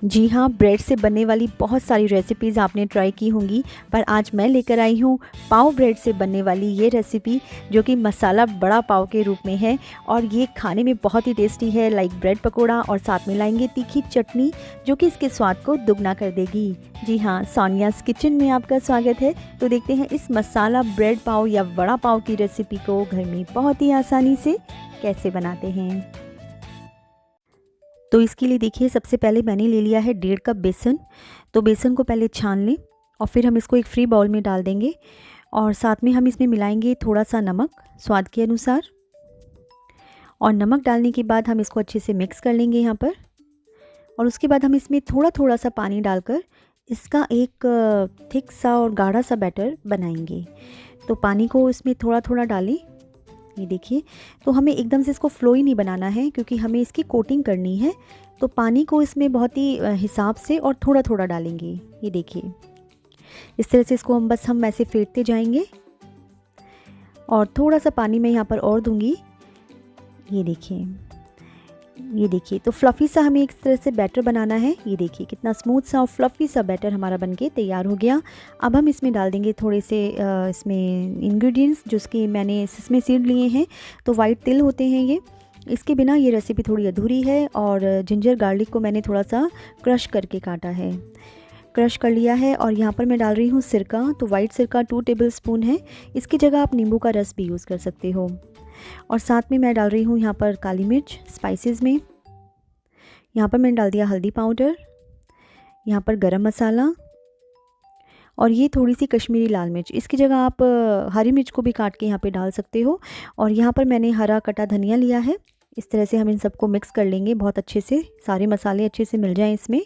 जी हाँ, ब्रेड से बनने वाली बहुत सारी रेसिपीज़ आपने ट्राई की होंगी, पर आज मैं लेकर आई हूँ पाव ब्रेड से बनने वाली ये रेसिपी, जो कि मसाला बड़ा पाव के रूप में है और ये खाने में बहुत ही टेस्टी है, लाइक ब्रेड पकोड़ा। और साथ में लाएंगे तीखी चटनी, जो कि इसके स्वाद को दुगना कर देगी। जी हाँ, सोनियाज़ किचन में आपका स्वागत है। तो देखते हैं इस मसाला ब्रेड पाव या वड़ा पाव की रेसिपी को घर में बहुत ही आसानी से कैसे बनाते हैं। तो इसके लिए देखिए, सबसे पहले मैंने ले लिया है 1.5 कप बेसन। तो बेसन को पहले छान लें और फिर हम इसको एक फ्री बाउल में डाल देंगे और साथ में हम इसमें मिलाएंगे थोड़ा सा नमक स्वाद के अनुसार। और नमक डालने के बाद हम इसको अच्छे से मिक्स कर लेंगे यहाँ पर। और उसके बाद हम इसमें थोड़ा थोड़ा सा पानी डालकर इसका एक थिक सा और गाढ़ा सा बैटर बनाएंगे। तो पानी को इसमें थोड़ा थोड़ा डालें। ये देखिए, तो हमें एकदम से इसको फ्लो ही नहीं बनाना है, क्योंकि हमें इसकी कोटिंग करनी है। तो पानी को इसमें बहुत ही हिसाब से और थोड़ा थोड़ा डालेंगे। ये देखिए, इस तरह से इसको हम ऐसे फेंटते जाएंगे और थोड़ा सा पानी मैं यहाँ पर और दूंगी। ये देखिए, तो फ्लफ़ी सा हमें एक तरह से बैटर बनाना है। ये देखिए कितना स्मूथ सा और फ्लफ़ी सा बैटर हमारा बनके तैयार हो गया। अब हम इसमें डाल देंगे थोड़े से इसमें इंग्रेडिएंट्स, जिसके मैंने सिसमे सीड लिए हैं। तो वाइट तिल होते हैं ये, इसके बिना ये रेसिपी थोड़ी अधूरी है। और जिंजर गार्लिक को मैंने थोड़ा सा क्रश करके काटा है, क्रश कर लिया है। और यहाँ पर मैं डाल रही हूँ सिरका। तो वाइट सिरका 2 टेबल स्पून है, इसकी जगह आप नींबू का रस भी यूज़ कर सकते हो। और साथ में मैं डाल रही हूँ यहाँ पर काली मिर्च स्पाइसेस में। यहाँ पर मैंने डाल दिया हल्दी पाउडर, यहाँ पर गरम मसाला और ये थोड़ी सी कश्मीरी लाल मिर्च। इसकी जगह आप हरी मिर्च को भी काट के यहाँ पे डाल सकते हो। और यहाँ पर मैंने हरा कटा धनिया लिया है। इस तरह से हम इन सबको मिक्स कर लेंगे बहुत अच्छे से, सारे मसाले अच्छे से मिल जाएं इसमें।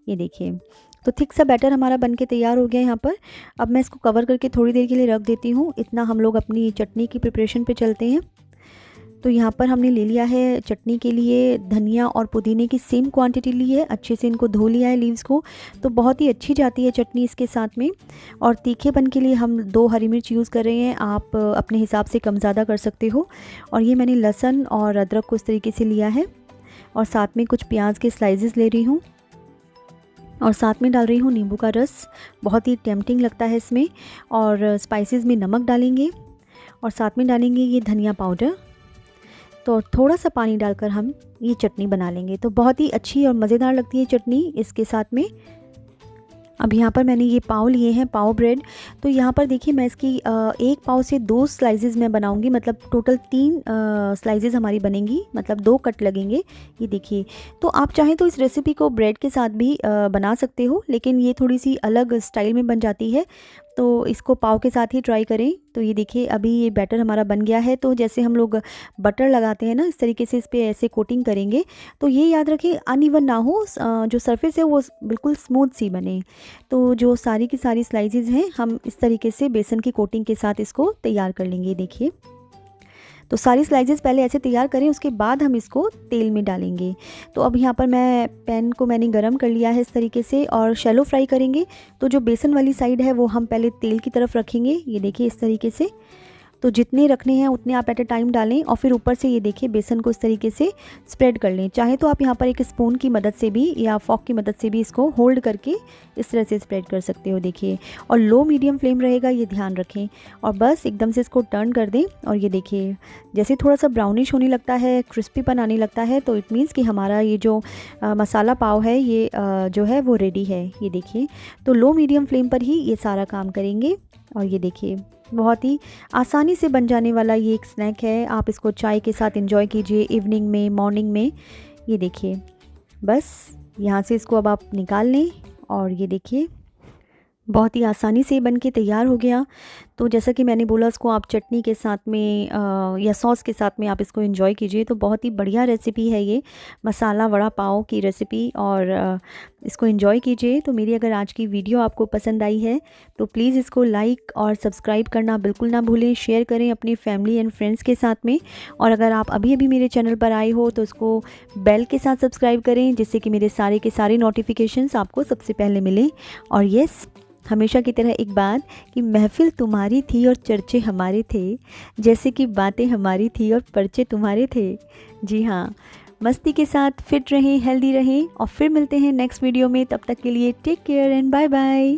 ये देखिए, तो थिक सा बैटर हमारा बनके तैयार हो गया यहाँ पर। अब मैं इसको कवर करके थोड़ी देर के लिए रख देती हूँ। इतना हम लोग अपनी चटनी की प्रिपरेशन पे चलते हैं। तो यहाँ पर हमने ले लिया है चटनी के लिए धनिया और पुदीने की सेम क्वांटिटी ली है। अच्छे से इनको धो लिया है लीव्स को। तो बहुत ही अच्छी जाती है चटनी इसके साथ में। और तीखेपन के लिए हम 2 हरी मिर्च यूज़ कर रहे हैं, आप अपने हिसाब से कम ज़्यादा कर सकते हो। और ये मैंने लहसुन और अदरक को इस तरीके से लिया है। और साथ में कुछ प्याज के स्लाइसेस ले रही हूँ और साथ में डाल रही हूँ नींबू का रस। बहुत ही टेम्पटिंग लगता है इसमें। और स्पाइसेस में नमक डालेंगे और साथ में डालेंगे ये धनिया पाउडर। तो थोड़ा सा पानी डालकर हम ये चटनी बना लेंगे। तो बहुत ही अच्छी और मज़ेदार लगती है चटनी इसके साथ में। अब यहाँ पर मैंने ये पाव लिए हैं, पाव ब्रेड। तो यहाँ पर देखिए, मैं इसकी एक पाव से 2 स्लाइसेस मैं बनाऊंगी, मतलब टोटल 3 स्लाइसेस हमारी बनेंगी, मतलब 2 कट लगेंगे। ये देखिए, तो आप चाहें तो इस रेसिपी को ब्रेड के साथ भी बना सकते हो, लेकिन ये थोड़ी सी अलग स्टाइल में बन जाती है। तो इसको पाव के साथ ही ट्राई करें। तो ये देखिए, अभी ये बैटर हमारा बन गया है। तो जैसे हम लोग बटर लगाते हैं ना, इस तरीके से इस पर ऐसे कोटिंग करेंगे। तो ये याद रखें अनइवन ना हो, जो सरफेस है वो बिल्कुल स्मूथ सी बने। तो जो सारी की सारी स्लाइसेस हैं, हम इस तरीके से बेसन की कोटिंग के साथ इसको तैयार कर लेंगे। देखिए, तो सारी स्लाइसेस पहले ऐसे तैयार करें, उसके बाद हम इसको तेल में डालेंगे। तो अब यहाँ पर पैन को मैंने गरम कर लिया है इस तरीके से और शैलो फ्राई करेंगे। तो जो बेसन वाली साइड है वो हम पहले तेल की तरफ रखेंगे। ये देखिए, इस तरीके से। तो जितने रखने हैं उतने आप एट ए टाइम डालें और फिर ऊपर से ये देखिए बेसन को इस तरीके से स्प्रेड कर लें। चाहे तो आप यहाँ पर एक स्पून की मदद से भी या फॉक की मदद से भी इसको होल्ड करके इस तरह से स्प्रेड कर सकते हो। देखिए, और लो मीडियम फ्लेम रहेगा, ये ध्यान रखें। और बस एकदम से इसको टर्न कर दें। और ये देखिए, जैसे थोड़ा सा ब्राउनिश होने लगता है, क्रिस्पीपन आने लगता है, तो इट मीन्स कि हमारा ये जो मसाला पाव है ये जो है वो रेडी है। ये देखिए, तो लो मीडियम फ्लेम पर ही ये सारा काम करेंगे। और ये देखिए, बहुत ही आसानी से बन जाने वाला ये एक स्नैक है। आप इसको चाय के साथ एंजॉय कीजिए, इवनिंग में, मॉर्निंग में। ये देखिए, बस यहाँ से इसको अब आप निकाल लें। और ये देखिए, बहुत ही आसानी से बन के तैयार हो गया। तो जैसा कि मैंने बोला, इसको आप चटनी के साथ में या सॉस के साथ में आप इसको एंजॉय कीजिए। तो बहुत ही बढ़िया रेसिपी है ये मसाला वड़ा पाव की रेसिपी, और इसको एंजॉय कीजिए। तो मेरी अगर आज की वीडियो आपको पसंद आई है तो प्लीज़ इसको लाइक और सब्सक्राइब करना बिल्कुल ना भूलें। शेयर करें अपनी फैमिली एंड फ्रेंड्स के साथ में। और अगर आप अभी अभी मेरे चैनल पर आए हो तो इसको बेल के साथ सब्सक्राइब करें, जिससे कि मेरे सारे के सारे नोटिफिकेशंस आपको सबसे पहले मिलें। और येस, हमेशा की तरह एक बात कि महफिल तुम्हारी थी और चर्चे हमारे थे, जैसे कि बातें हमारी थी और पर्चे तुम्हारे थे। जी हाँ, मस्ती के साथ फिट रहें, हेल्दी रहें और फिर मिलते हैं नेक्स्ट वीडियो में। तब तक के लिए take care and bye bye.